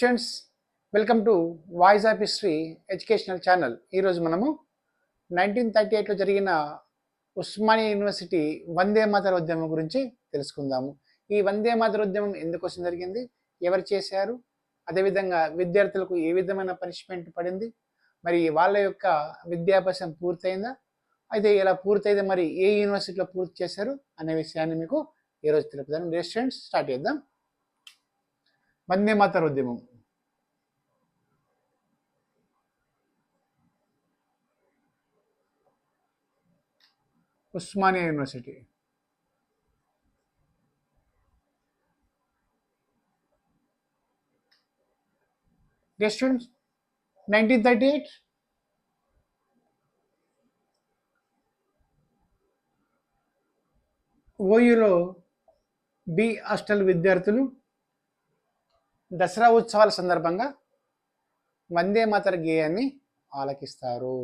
Students, welcome to voice of history educational channel. ఈరోజు మనము 1938లో జరిగిన ఉస్మానియా యూనివర్సిటీ వందే మాతర ఉద్యమం గురించి తెలుసుకుందాము. ఈ వందే మాతర ఉద్యమం ఎందుకోసం జరిగింది, ఎవరు చేశారు, అదేవిధంగా విద్యార్థులకు ఏ విధమైన పనిష్మెంట్ పడింది, మరి వాళ్ళ యొక్క విద్యాభ్యాసం పూర్తయిందా, అయితే ఇలా పూర్తయితే మరి ఏ యూనివర్సిటీలో పూర్తి చేశారు అనే విషయాన్ని మీకు ఈరోజు తెలుపుతాను. స్టూడెంట్స్, స్టార్ట్ చేద్దాం. వందే మాతర ఉద్యమం ఉస్మానియా యూనివర్సిటీ. Dear students, 1938 ఓయూలో బి హాస్టల్ విద్యార్థులు దసరా ఉత్సవాల సందర్భంగా వందే మాతర గేయాన్ని ఆలకిస్తారు.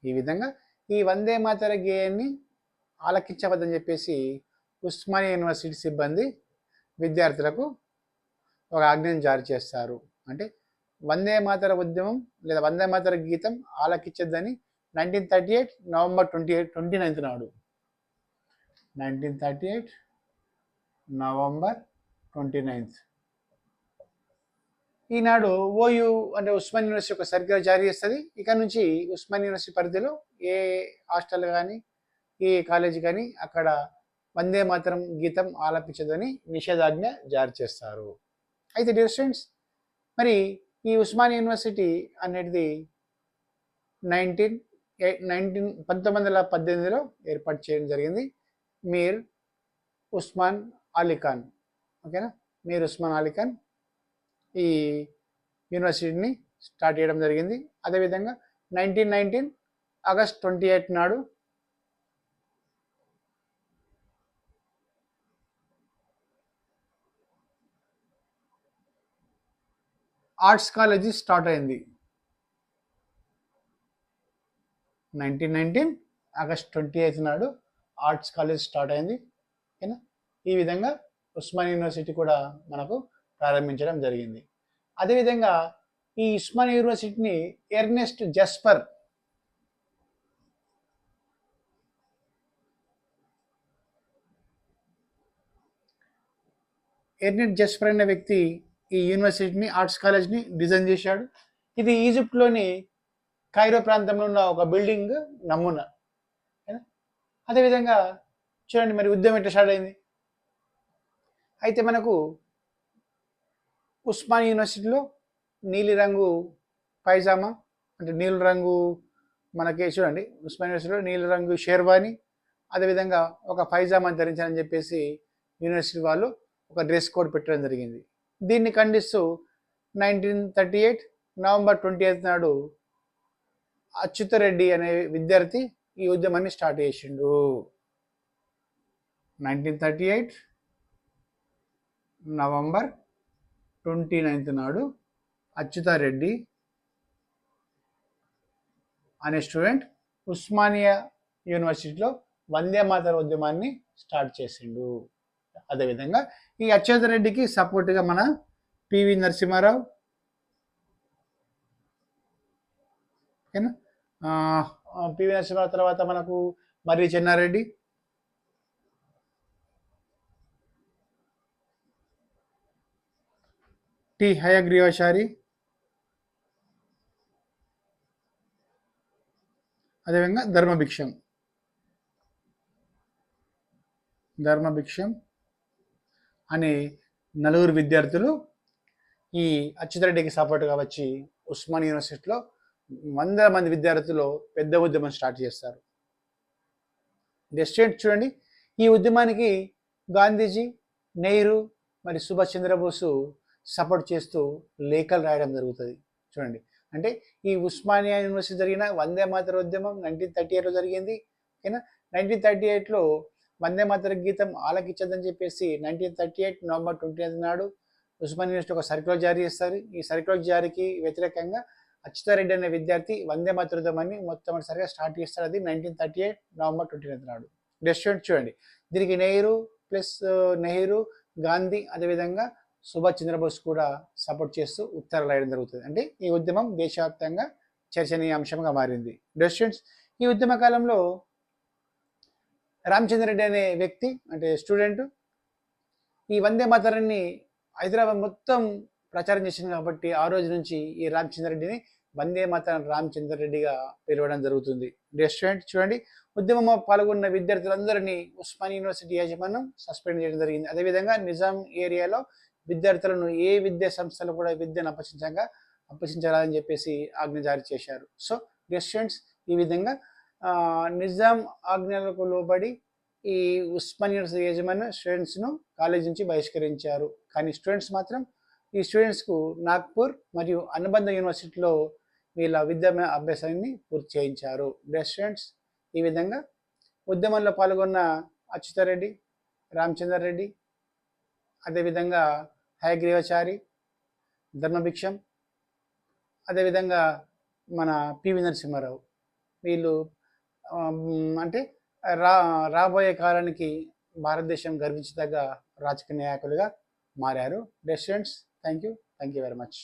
ఈ విధంగా ఈ వందే మాతర గేయాన్ని ఆలకించవద్దని చెప్పేసి ఉస్మానియా యూనివర్సిటీ సిబ్బంది విద్యార్థులకు ఒక ఆజ్ఞను జారీ చేస్తారు. అంటే వందే మాతర ఉద్యమం లేదా వందే మాతర గీతం ఆలకించద్దని 1938 నవంబర్ 29 నాడు 1938 నవంబర్ 29 ఈనాడు ఓయూ అంటే ఉస్మాన్ యూనివర్సిటీ ఒక సర్క్యులర్ జారీ చేస్తుంది. ఇక నుంచి ఉస్మాన్ యూనివర్సిటీ పరిధిలో ఏ హాస్టల్ కానీ ఏ కాలేజీ కానీ అక్కడ వందే మాతరం గీతం ఆలపించదని నిషేధాజ్ఞ జారీ చేస్తారు. అయితే డియర్ స్టూడెంట్స్, మరి ఈ ఉస్మాన్ యూనివర్సిటీ అనేది 1918లో ఏర్పాటు చేయడం జరిగింది. మీర్ ఉస్మాన్ అలీ ఖాన్, ఓకేనా, మీర్ ఉస్మాన్ అలీ ఖాన్ ఈ యూనివర్సిటీని స్టార్ట్ చేయడం జరిగింది. అదేవిధంగా 1919 ఆగస్ట్ 28 నాడు ఆర్ట్స్ కాలేజీ స్టార్ట్ అయింది. 1919 ఆగస్ట్ 28 నాడు ఆర్ట్స్ కాలేజ్ స్టార్ట్ అయింది. ఓకేనా, ఈ విధంగా ఉస్మాన్ యూనివర్సిటీ కూడా మనకు ప్రారంభించడం జరిగింది. అదేవిధంగా ఈ ఉస్మాన్ యూనివర్సిటీని ఎర్నెస్ట్ జస్పర్ అనే వ్యక్తి ఈ యూనివర్సిటీని ఆర్ట్స్ కాలేజ్ని డిజైన్ చేశాడు. ఇది ఈజిప్ట్లోని కైరో ప్రాంతంలో ఉన్న ఒక బిల్డింగ్ నమూనా. అదేవిధంగా చూడండి, మరి ఉద్యమం ఎట్లా స్టార్ట్ అయింది. అయితే మనకు ఉస్మాన్ యూనివర్సిటీలో నీలిరంగు పైజామా అంటే నీలి రంగు మనకి చూడండి, ఉస్మాన్ యూనివర్సిటీలో నీలి రంగు షేర్వాని, అదేవిధంగా ఒక పైజామా ధరించాలని చెప్పేసి యూనివర్సిటీ వాళ్ళు ఒక డ్రెస్ కోడ్ పెట్టడం జరిగింది. దీన్ని ఖండిస్తూ 1938 నవంబర్ 28 నాడు అచ్యుతరెడ్డి అనే విద్యార్థి ఈ ఉద్యమాన్ని స్టార్ట్ చేసిండు. 1938 నవంబర్ 29 నాడు అచ్యుతారెడ్డి అనే స్టూడెంట్ ఉస్మానియా యూనివర్సిటీలో వందే మాతర ఉద్యమాన్ని స్టార్ట్ చేసిండు. అదేవిధంగా ఈ అచ్యుతారెడ్డికి సపోర్ట్గా మన పివి నరసింహారావు, ఓకేనా, పివి నరసింహారావు తర్వాత మనకు మర్రి చెన్నారెడ్డి, టి హయగ్రీవాచారి, అదేవిధంగా ధర్మభిక్షం అనే నలుగురు విద్యార్థులు ఈ అచ్యుతరెడ్డికి సపోర్ట్గా వచ్చి ఉస్మాన్ యూనివర్సిటీలో 100 మంది విద్యార్థులు పెద్ద ఉద్యమం స్టార్ట్ చేస్తారు. స్టూడెంట్ చూడండి, ఈ ఉద్యమానికి గాంధీజీ, నెహ్రూ మరి సుభాష్ చంద్రబోసు సపోర్ట్ చేస్తూ లేఖలు రాయడం జరుగుతుంది. చూడండి, అంటే ఈ ఉస్మానియా యూనివర్సిటీ జరిగిన వందే మాతర ఉద్యమం 1938లో జరిగింది. ఓకేనా, 1938లో వందే మాతర గీతం ఆలకించదని చెప్పేసి 1938 నవంబర్ 29 నాడు ఉస్మాన్ యూనివర్సిటీ ఒక సర్క్యులర్ జారీ చేస్తారు. ఈ సర్క్యులర్ జారీకి వ్యతిరేకంగా అచ్యుతారెడ్డి అనే విద్యార్థి వందే మాతర ఉద్యమాన్ని మొట్టమొదటిసారిగా స్టార్ట్ చేస్తారు. అది 1938 నవంబర్ 29 నాడు. స్టూడెంట్ చూడండి, దీనికి నెహ్రూ, గాంధీ, అదేవిధంగా సుభాష్ చంద్రబోస్ కూడా సపోర్ట్ చేస్తూ ఉత్తరాలు రాయడం జరుగుతుంది. అంటే ఈ ఉద్యమం దేశవ్యాప్తంగా చర్చనీయాంశంగా మారింది. స్టూడెంట్స్, ఈ ఉద్యమ కాలంలో రామచంద్రరెడ్డి అనే వ్యక్తి అంటే స్టూడెంట్ ఈ వందే మాతరాన్ని హైదరాబాద్ మొత్తం ప్రచారం చేసింది కాబట్టి ఆ రోజు నుంచి ఈ రామచంద్రరెడ్డిని వందే మాతరం రామచంద్రరెడ్డిగా పిలవడం జరుగుతుంది. స్టూడెంట్ చూడండి, ఉద్యమంలో పాల్గొన్న విద్యార్థులందరినీ ఉస్మానియా యూనివర్సిటీ యాజమాన్యం సస్పెండ్ చేయడం జరిగింది. అదేవిధంగా నిజాం ఏరియాలో విద్యార్థులను ఏ విద్యా సంస్థలు కూడా విద్యను అప్పచించాలని చెప్పేసి ఆజ్ఞ జారీ చేశారు. సో స్టూడెంట్స్, ఈ విధంగా నిజాం ఆజ్ఞలకు లోబడి ఈ ఉస్మానియా యూనివర్సిటీ యాజమాన్యం స్టూడెంట్స్ను కాలేజ్ నుంచి బహిష్కరించారు. కానీ స్టూడెంట్స్ మాత్రం ఈ స్టూడెంట్స్కు నాగ్పూర్ మరియు అనుబంధ యూనివర్సిటీలో వీళ్ళ విద్యా అభ్యాసాన్ని పూర్తి చేయించారు. స్టూడెంట్స్, ఈ విధంగా ఉద్యమంలో పాల్గొన్న అచ్యుతారెడ్డి, రామచంద్రరెడ్డి, అదేవిధంగా హయగ్రీవాచారి, ధర్మభిక్షం, అదేవిధంగా మన పివి నరసింహారావు, వీళ్ళు అంటే రాబోయే కాలానికి భారతదేశం గర్వించదగ్గ రాజకీయ నాయకులుగా మారారు. Students, thank you very much.